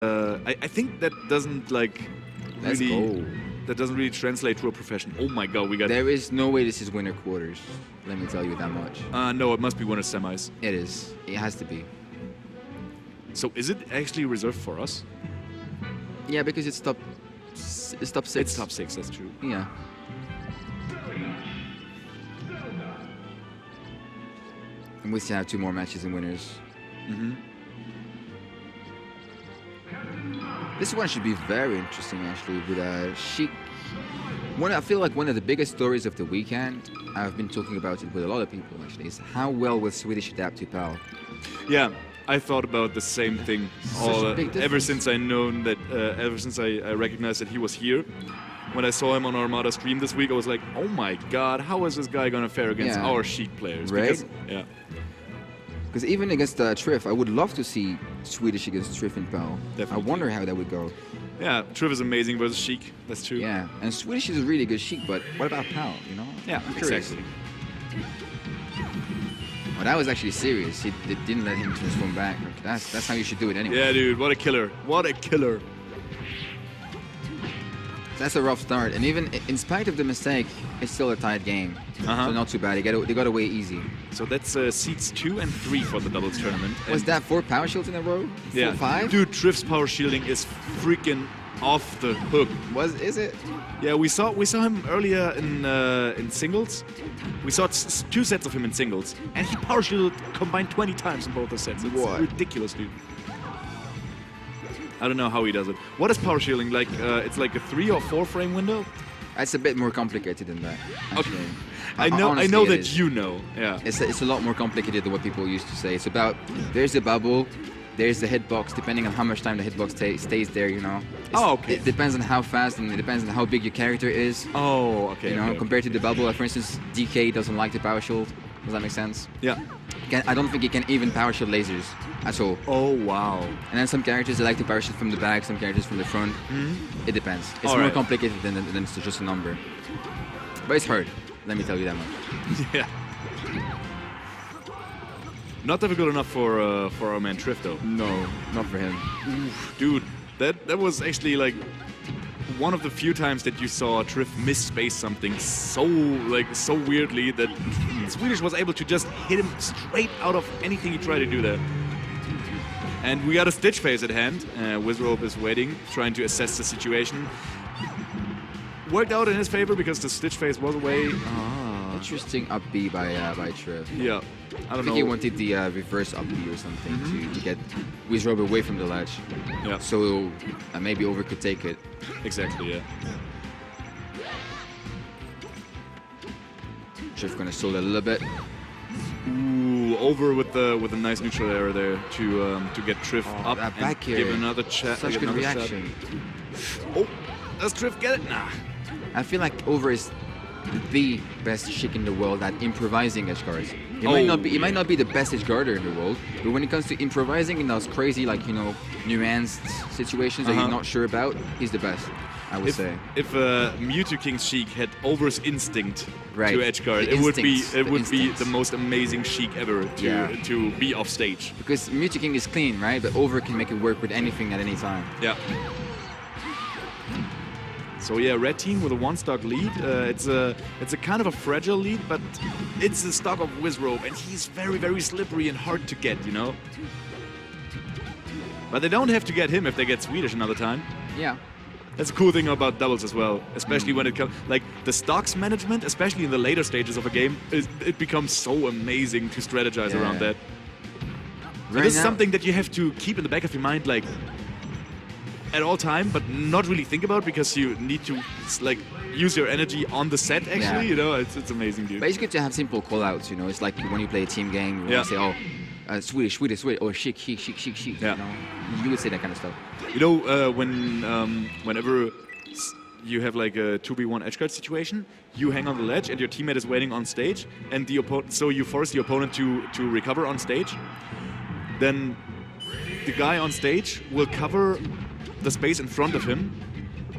I think that doesn't like Let's really go. that doesn't really translate to a profession. Oh my god, we got There is no way this is winter quarters. Let me tell you that much. no, it must be winner semis. It is. It has to be. So is it actually reserved for us? Yeah, because it's top 6. It's top 6, that's true. Yeah. And we still have 2 more matches in winners. Mm-hmm. This one should be very interesting, actually, with Sheik. I feel like one of the biggest stories of the weekend, I've been talking about it with a lot of people, actually, is how well will Swedish adapt to PAL. Yeah, I thought about the same thing. Ever since I known that, ever since I recognized that he was here. When I saw him on Armada stream this week, I was like, oh my god, how is this guy gonna fare against our Sheik players? Right? Because, yeah. Because even against Trif, I would love to see Swedish against Trif in PAL. Definitely. I wonder how that would go. Yeah, Triv is amazing versus Sheik. That's true. Yeah, and Swedish is a really good Sheik, but what about PAL, you know? Yeah, I'm curious. exactly. Well, that was actually serious. They didn't let him transform back. That's how you should do it anyway. Yeah, dude, what a killer. What a killer. That's a rough start, and even in spite of the mistake, it's still a tight game. So not too bad. They got away easy. So that's seeds 2 and 3 for the doubles tournament. Was that 4 power shields in a row? Yeah. 5? Dude, Trif's power shielding is freaking off the hook. Is it? Yeah, we saw him earlier in singles. We saw 2 sets of him in singles, and he power shielded combined 20 times in both the sets. It's ridiculous, dude. I don't know how he does it. What is power shielding? Like it's like a 3 or 4 frame window? It's a bit more complicated than that. Actually. Okay. I know that you know. Yeah. It's a lot more complicated than what people used to say. It's about there's the bubble, there's the hitbox. Depending on how much time the hitbox stays there, you know. Okay. It depends on how fast and it depends on how big your character is. Oh, okay. You know, compared to the bubble. For instance, DK doesn't like the power shield. Does that make sense? Yeah. I don't think he can even power shield lasers at all. Oh, wow. And then some characters they like to power shield from the back, some characters from the front. It depends. It's more complicated than it's just a number. But it's hard. Let me tell you that much. Yeah. Not difficult enough for our man Trif though. No, not for him. Oof, dude, that was actually like one of the few times that you saw Trif misspace something so weirdly that Swedish was able to just hit him straight out of anything he tried to do there. And we got a Stitch phase at hand. Wizzrobe is waiting, trying to assess the situation. Worked out in his favor because the Stitch phase was away. Interesting up B by Trif. Yeah, I don't know. I think he wanted the reverse up B or something to get Wizzrobe away from the ledge. Yeah. So maybe Over could take it. Exactly, yeah. Trif gonna stall it a little bit. Ooh, Over with a nice neutral error there to get Trif up that and back give another shot. Such good reaction. Oh, does Trif get it? Nah. I feel like Over is the best Sheik in the world at improvising edge guards. He might not be the best edge guarder in the world, but when it comes to improvising in those crazy, like, you know, nuanced situations that you're not sure about, he's the best, I would say. If Mewtwo King Sheik had Over's instinct to edge guard, The it would be instincts. the most amazing Sheik ever to be off stage. Because Mewtwo King is clean, right? But Over can make it work with anything at any time. Yeah. So yeah, red team with a 1-stock lead. It's a kind of a fragile lead, but it's the stock of Wizzrobe, and he's very, very slippery and hard to get, you know. But they don't have to get him if they get Swedish another time. Yeah. That's a cool thing about doubles as well, especially when it comes like the stocks management, especially in the later stages of a game, it becomes so amazing to strategize around that. This is something that you have to keep in the back of your mind, like, at all time, but not really think about because you need to like use your energy on the set actually, you know. It's amazing, dude. But it's good to have simple callouts, you know. It's like when you play a team game, you want to say, oh, Swedish, or Sheik, yeah. You know? You would say that kind of stuff. You know, whenever you have like a 2v1 edge guard situation, you hang on the ledge and your teammate is waiting on stage, and the opponent, so you force the opponent to recover on stage. Then the guy on stage will cover the space in front of him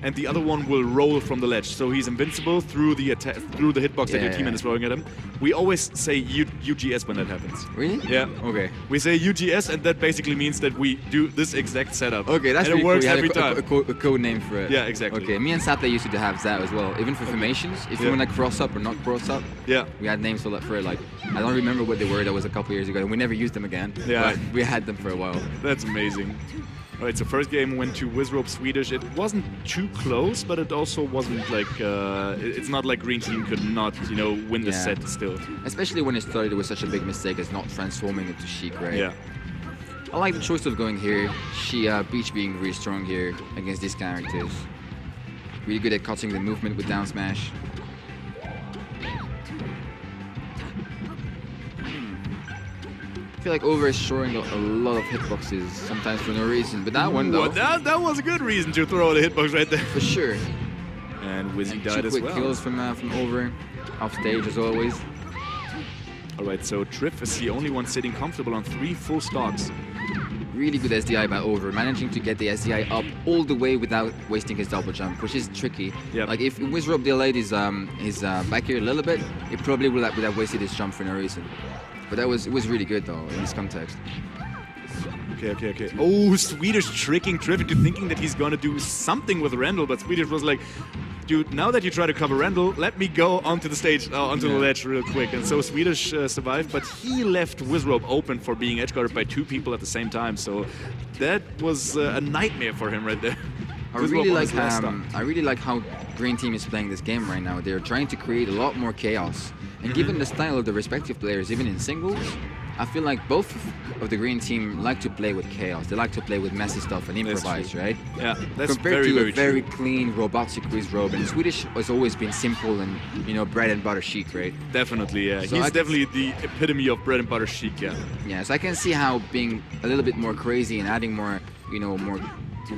and the other one will roll from the ledge. So he's invincible through the hitbox that your teammate is throwing at him. We always say UGS when that happens. Really? Yeah. Okay. We say UGS, and that basically means that we do this exact setup. Okay, that's and really it works cool. every time. A code name for it. Yeah, exactly. Okay, me and Sata used to have that as well. Even for formations, if you want to cross up or not cross up, we had names for it. Like, I don't remember what they were. That was a couple years ago, and we never used them again. Yeah. But we had them for a while. That's amazing. All right, so first game went to Wizzrobe Swedish. It wasn't too close, but it also wasn't like it's not like Green Team could not, win the set still. Especially when it started with such a big mistake as not transforming into Sheik, right? Yeah. I like the choice of going here. Beach being really strong here against these characters. Really good at cutting the movement with down smash. I feel like Over is showing a lot of hitboxes, sometimes for no reason. But that one, though... That was a good reason to throw the hitbox right there. For sure. And Wizzy died as well. 2 quick kills from Over, off stage as always. Alright, so Trif is the only one sitting comfortable on 3 full stocks. Really good SDI by Over, managing to get the SDI up all the way without wasting his double jump, which is tricky. Yep. Like if Wizzrobe delayed his back here a little bit, it probably would have wasted his jump for no reason. But it was really good though in this context. Okay. Oh, Swedish tricking Trif into thinking that he's gonna do something with Randall, but Swedish was like, dude, now that you try to cover Randall, let me go onto the stage, onto the ledge real quick. And so Swedish survived, but he left Wizzrobe open for being edgeguarded by 2 people at the same time. So that was a nightmare for him right there. I really like how Green Team is playing this game right now. They're trying to create a lot more chaos. And given the style of the respective players, even in singles, I feel like both of the Green Team like to play with chaos. They like to play with messy stuff and improvise, right? Yeah, that's compared very, to very a very true. clean, robotic Wizzrobe. And Swedish has always been simple and, bread and butter chic, right? Definitely, yeah. So He's definitely the epitome of bread and butter chic, yeah. Yeah, so I can see how being a little bit more crazy and adding more, more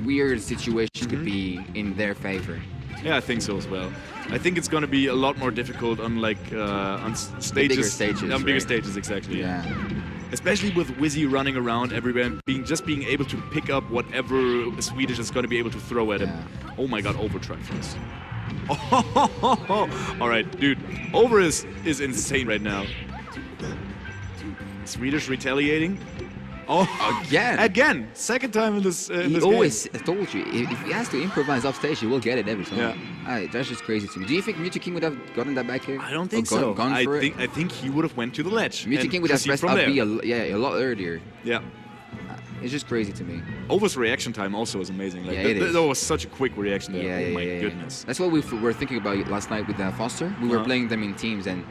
weird situations could be in their favor. Yeah, I think so as well. I think it's going to be a lot more difficult on on stages. Bigger stages, on bigger right? stages, exactly. Yeah. Especially with Wizzy running around everywhere and being able to pick up whatever Swedish is going to be able to throw at him. Oh my god, Overtriforce. All right, dude. Over is insane right now. Swedish retaliating. Oh, again! Second time in this He this always game. told you, if he has to improvise off stage, he will get it every time. Yeah. That's just crazy to me. Do you think Mewtwo King would have gotten that back here? I don't think Or so. Gone for I think he would have went to the ledge. Mewtwo and King would have proceed pressed from up there. B a lot earlier. Yeah. It's just crazy to me. Over's reaction time also was amazing. Like, Yeah, it is. that was such a quick reaction there. Yeah, oh my yeah. goodness. That's what we were thinking about last night with Foster. We were playing them in teams, and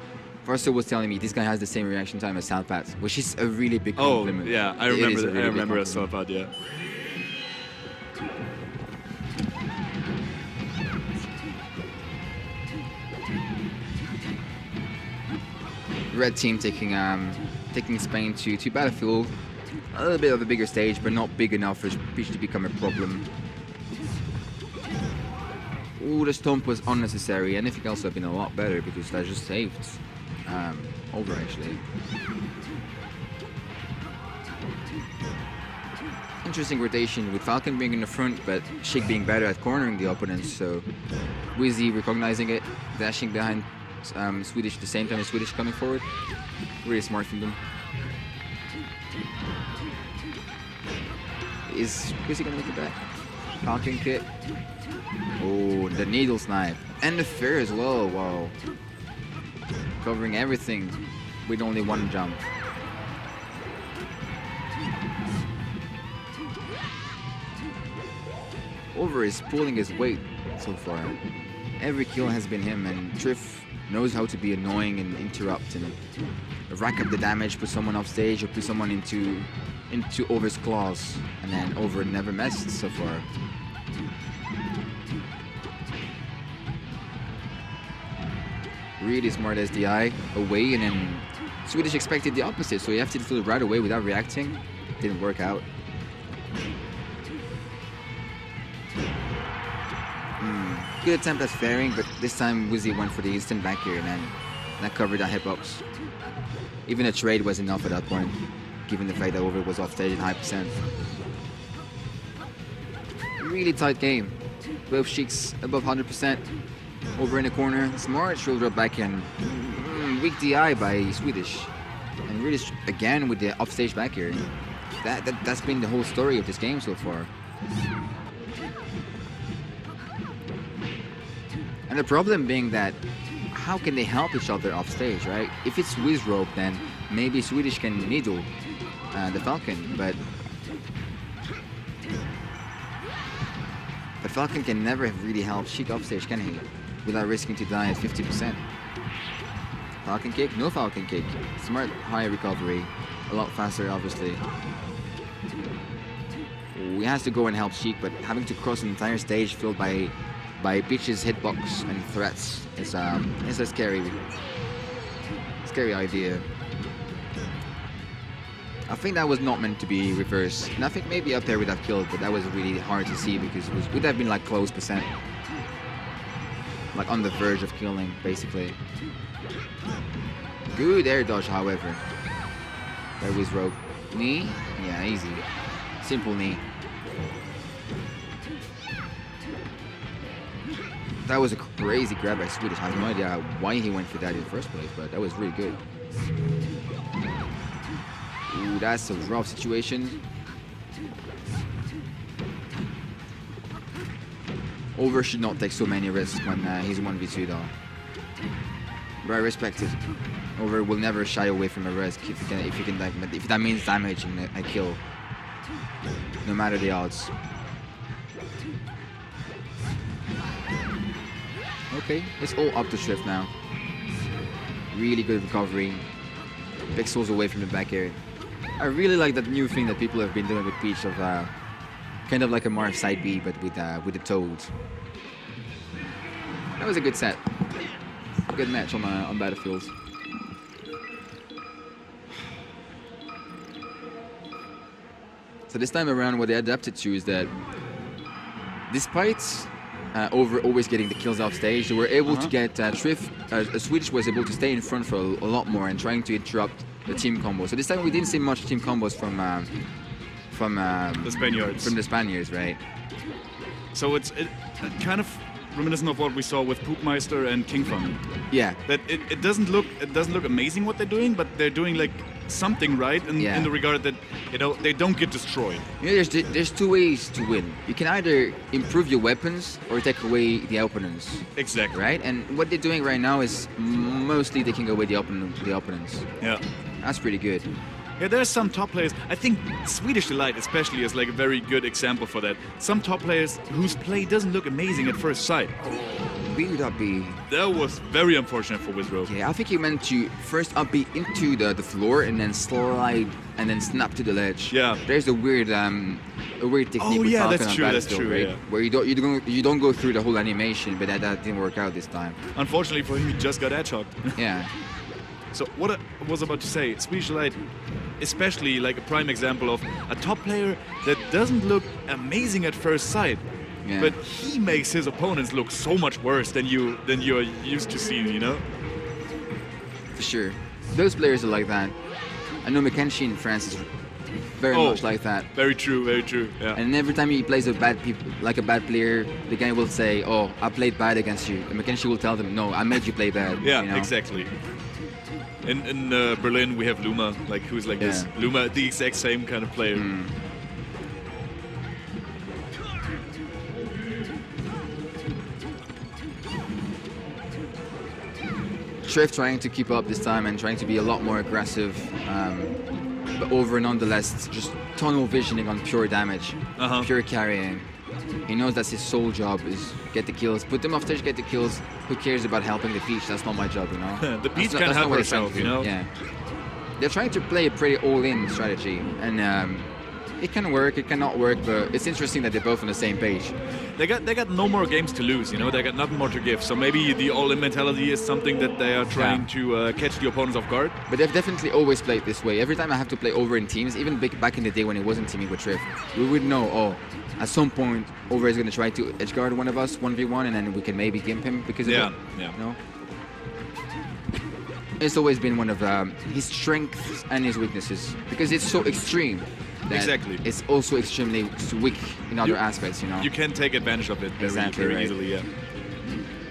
Foster was telling me this guy has the same reaction time as Southpath, which is a really big compliment. Oh, yeah, I It remember is a that. really I big remember compliment. Southpath, yeah. Red team taking Spain to Battlefield. A little bit of a bigger stage, but not big enough for Peach to become a problem. Ooh, the stomp was unnecessary. Anything else would have been a lot better because that just saved Over actually. Interesting rotation with Falcon being in the front, but Sheik being better at cornering the opponents. So Wizzy recognizing it, dashing behind Swedish at the same time as Swedish coming forward. Really smart from them. Is Wizzy gonna make it back? Falcon kit. Oh, the needle snipe. And the fair as well, wow. Covering everything with only one jump. Over is pulling his weight so far. Every kill has been him, and Trif knows how to be annoying and interrupt and rack up the damage, put someone off stage or put someone into Over's claws, and then Over never missed so far. Really smart SDI away, and then Swedish expected the opposite, so he have to do it right away without reacting. Didn't work out. Good attempt at fairing, but this time Wizzy went for the instant back here and then that covered that hitbox. Even a trade was enough at that point, given the fact that Over was off stage at high percent. Really tight game. Both Sheiks above 100%. Over in the corner. Smart shoulder back and weak DI by Swedish. And really, again, with the offstage back here. That's been the whole story of this game so far. And the problem being that how can they help each other off stage, right? If it's Wizzrobe, then maybe Swedish can needle the Falcon, but Falcon can never really help Sheik off stage, can he? Without risking to die at 50%. Falcon kick? No Falcon kick. Smart high recovery. A lot faster, obviously. He has to go and help Sheik, but having to cross an entire stage filled by Peach's hitbox and threats is a scary idea. I think that was not meant to be reversed. And I think maybe up there would have killed, but that was really hard to see because it would have been like close percent. Like on the verge of killing, basically. Good air dodge, however. That was Wizzrobe. Knee? Yeah, easy. Simple knee. That was a crazy grab by Swedish. I have no idea why he went for that in the first place, but that was really good. Ooh, that's a rough situation. Over should not take so many risks when he's 1v2 though. But I respect it. Over will never shy away from a risk if that means damage and a kill. No matter the odds. Okay, it's all up to Shift now. Really good recovery. Pixels away from the back air. I really like that new thing that people have been doing with Peach of kind of like a Marth side B, but with the Toad. That was a good set. A good match on Battlefield. So this time around, what they adapted to is that despite Over always getting the kills off stage, they were able to get Swedish was able to stay in front for a lot more and trying to interrupt the team combo. So this time we didn't see much team combos from the Spaniards. From the Spaniards, right? So it's kind of reminiscent of what we saw with Poopmeister and King Fun. Yeah. That it doesn't look amazing what they're doing, but they're doing like something right in the regard that they don't get destroyed. There's two ways to win. You can either improve your weapons or take away the opponents. Exactly. Right? And what they're doing right now is mostly taking away the opponents. Yeah. That's pretty good. Yeah, there's some top players. I think Swedish Delight especially is like a very good example for that. Some top players whose play doesn't look amazing at first sight. Weird up B. That was very unfortunate for Wizzrobe. Yeah, I think he meant to first up B into the floor and then slide and then snap to the ledge. Yeah. There's a weird technique with Falcon that's on true, Battlefield, right? yeah. Where you don't go through the whole animation, but that didn't work out this time. Unfortunately for him, he just got edge-hogged. Yeah. So what I was about to say, Swedish Delight, especially like a prime example of a top player that doesn't look amazing at first sight, but he makes his opponents look so much worse than you're used to seeing, For sure. Those players are like that. I know Mackenzie in France is very much like that. Very true, very true. Yeah. And every time he plays a bad player, the guy will say, "Oh, I played bad against you." And Mackenzie will tell them, "No, I made you play bad." Yeah, exactly. In Berlin, we have Luma, like who's like this. Luma, the exact same kind of player. Triff trying to keep up this time and trying to be a lot more aggressive, but Over nonetheless just tunnel visioning on pure damage, pure carrying. He knows that's his sole job is get the kills, put them off stage, get the kills. Who cares about helping the Peach? That's not my job, The Peach can't help herself, Yeah. They're trying to play a pretty all-in strategy, and it can work, it cannot work, but it's interesting that they're both on the same page. They got no more games to lose, They got nothing more to give. So maybe the all-in mentality is something that they are trying to catch the opponents off guard. But they've definitely always played this way. Every time I have to play Over in teams, even back in the day when it wasn't teaming with Triff, we would know, at some point Over is going to try to edgeguard one of us 1v1, and then we can maybe gimp him because of it. Yeah. It's always been one of his strengths and his weaknesses because it's so extreme. that Exactly. it's also extremely weak in other aspects, you know. You can take advantage of it very, Exactly, very right. easily, yeah.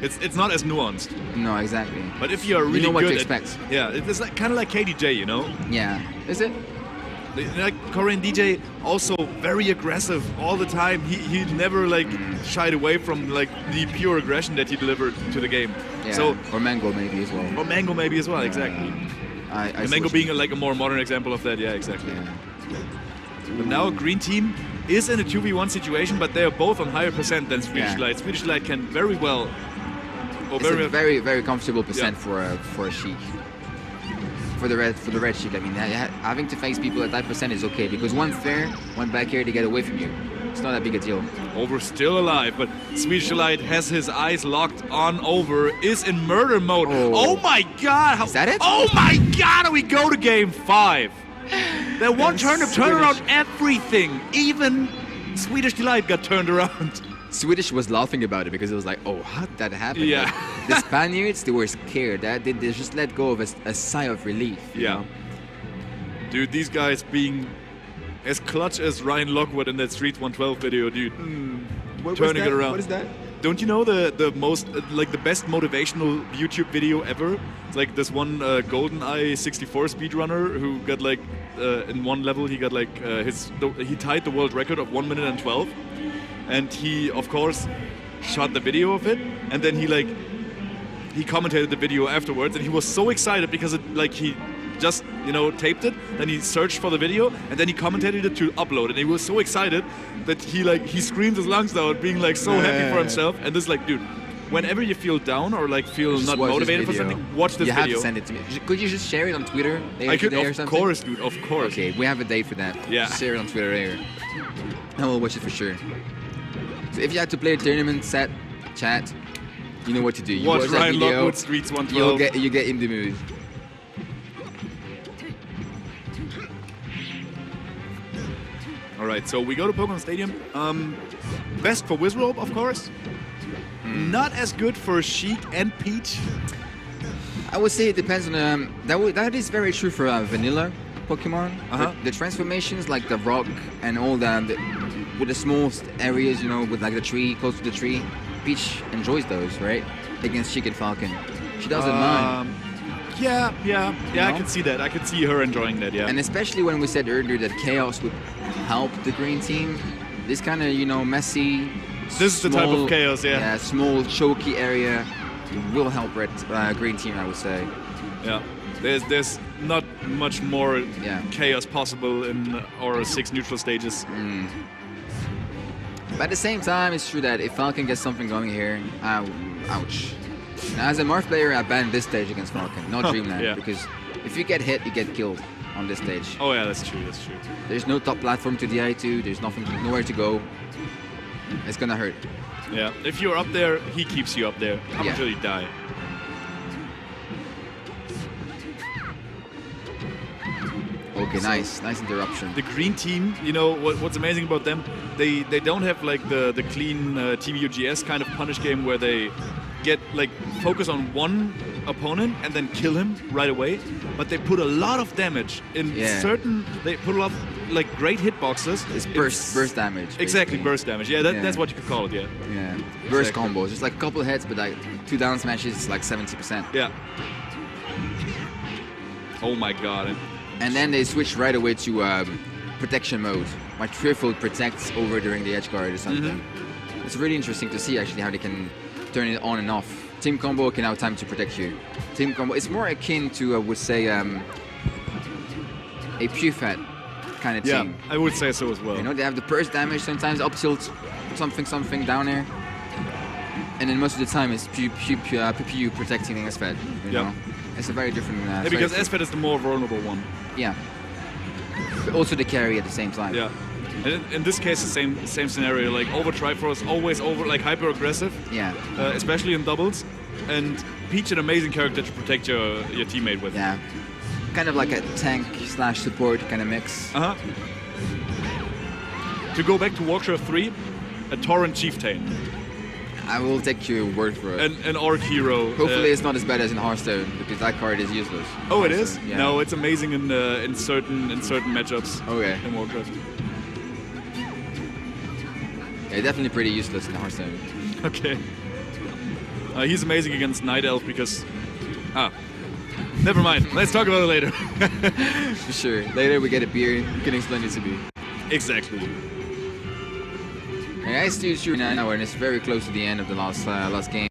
It's not as nuanced. No, exactly. But if you're really you know what good to expect. yeah, it's like, kind of like KDJ, you know? Yeah. Is it? Like Korean DJ, also very aggressive all the time. He never like shied away from like the pure aggression that he delivered to the game. Yeah. So or Mango maybe as well. or Mango maybe as well, exactly. I And see Mango what you being like a more modern example of that, yeah, exactly. mean. But now Green Team is in a 2v1 situation, but they are both on higher percent than Swedish Yeah. Delight. Swedish Delight can very well, or It's very a very, very comfortable percent Yeah. for a Sheik. For the red Sheik, I mean, having to face people at that percent is okay because one fair, one back air, they get away from you. It's not that big a deal. Over still alive, but Swedish Delight has his eyes locked on Over, is in murder mode. Oh my god! How, Is that it? Oh my god! And we go to game 5. That one turn around Swedish. everything. Even Swedish Delight got turned around. Swedish was laughing about it because it was like, oh, how did that happen? Yeah. Like, the Spaniards, they were scared. They just let go of a sigh of relief. you Yeah. know? Dude, these guys being as clutch as Ryan Lockwood in that Streets 112 video, dude. Turning it around. What is that? Don't you know the most like the best motivational YouTube video ever? It's like this one GoldenEye 64 speedrunner who got like in one level he got like he tied the world record of 1 minute and 12, and he of course shot the video of it, and then he commentated the video afterwards, and he was so excited because it like he just taped it, then he searched for the video, and then he commentated it to upload, and he was so excited that he screamed his lungs out, being like so happy for himself. And this like, dude, whenever you feel down or like feel Just not watch this motivated for video. something, watch this you video. have to send it to me. Could you just share it on Twitter later I could, today or of something? course, dude, of course. Okay, we have a date for that. Yeah. Just share it on Twitter later. I will watch it for sure. So if you had to play a tournament set, chat, you know what to do. You Watch that Ryan video, Lockwood Streets 112. you get in the mood. All right, so we go to Pokemon Stadium. Best for Wizzrobe, of course. Not as good for Sheik and Peach. I would say it depends on that is very true for vanilla Pokemon. Uh-huh. The transformations like the rock and all with the small areas, with like the tree, close to the tree. Peach enjoys those, right? Against Sheik and Falcon. She doesn't mind. Yeah, I No? can see that. I can see her enjoying that, yeah. And especially when we said earlier that Chaos would help the green team, this kind of, messy... This is the type of chaos, yeah. Yeah, small, choky area will help green team, I would say. Yeah. There's not much more Yeah. chaos possible in our 6 neutral stages. But at the same time, it's true that if Falcon gets something going here, ouch. Now, as a Marth player, I banned this stage against Falcon, not Dreamhack, Yeah. because if you get hit, you get killed on this stage. Oh yeah, that's true, that's true. There's no top platform to DI to, there's nowhere to go. It's gonna hurt. Yeah, if you're up there, he keeps you up there up Yeah. until you die. Okay, nice interruption. The green team, what's amazing about them, they don't have like the clean TVUGS kind of punish game where they get like focus on one opponent and then kill him right away, but they put a lot of damage in certain. They put a lot of like great hitboxes. It's burst damage. Exactly, basically. burst damage. Yeah, that's what you could call it. Yeah. Yeah, burst Exactly. combos. Just like a couple of hits, but like 2 down smashes, it's like 70%. Yeah. Oh my god. And then they switch right away to protection mode. My Triffle protects over during the edge guard or something. It's really interesting to see actually how they can turn it on and off. Team combo, okay, now time to protect you. Team combo, it's more akin to, I would say, a Pufat kind of Yeah, team. I would say so as well. They have the burst damage, sometimes up tilt, something down there. And then most of the time it's PPU protecting the SFED. You know? It's a very different Yeah, because strategy. SFED is the more vulnerable one. Yeah. But also the carry at the same time. Yeah. And in this case, the same scenario. Like Overtriforce, always like hyper aggressive. Yeah. Especially in doubles. And Peach, an amazing character to protect your teammate with. Yeah. Kind of like a tank / support kind of mix. Uh-huh. To go back to Warcraft 3, a Torrent Chieftain. I will take your word for it. An orc hero. Hopefully it's not as bad as in Hearthstone, because that card is useless. Oh, it is? Yeah. No, it's amazing in certain matchups. Okay. In Warcraft. Yeah, definitely pretty useless in Hearthstone. Okay. He's amazing against Night Elf because... never mind. Let's talk about it later. For sure. Later we get a beer, you can explain it to me. Exactly. Okay, I still shoot now, and it's very close to the end of the last game.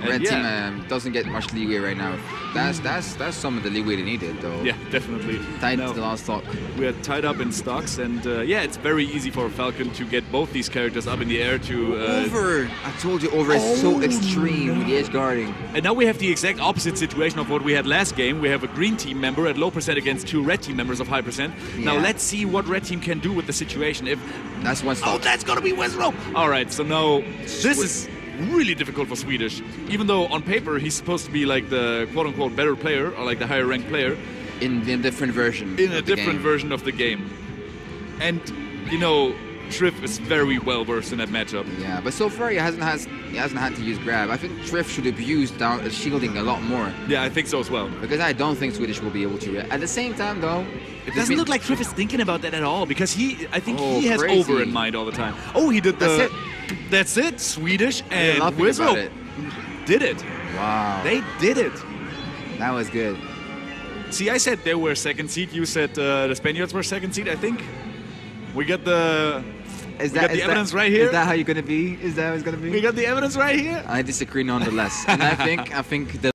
Red team doesn't get much leeway right now. That's some of the leeway they needed, though. Yeah, definitely. Tied to the last stock. We are tied up in stocks, and yeah, it's very easy for Falcon to get both these characters up in the air to... Over! I told you, Over is so extreme with the edge guarding. And now we have the exact opposite situation of what we had last game. We have a green team member at low percent against 2 red team members of high percent. Yeah. Now let's see what red team can do with the situation. If that's one stock. Oh, that's gonna be Wizzrobe! Alright, so now this is really difficult for Swedish. Even though on paper he's supposed to be like the quote-unquote better player, or like the higher ranked player. In a different version. In a different version of the game. And, you know, Trif is very well versed in that matchup. Yeah, but so far he hasn't had to use grab. I think Trif should have used down shielding a lot more. Yeah, I think so as well. Because I don't think Swedish will be able to. At the same time, though, it doesn't look like Trif is thinking about that at all, because I think he has crazy. Over in mind all the time. Oh, he did the... That's it. Swedish and Wizzrobe did it. Wow. They did it. That was good. See, I said they were second seed. You said the Spaniards were second seed, I think. We got the... evidence right here. Is that how you're gonna be? Is that how it's gonna be? We got the evidence right here. I disagree nonetheless. And I think the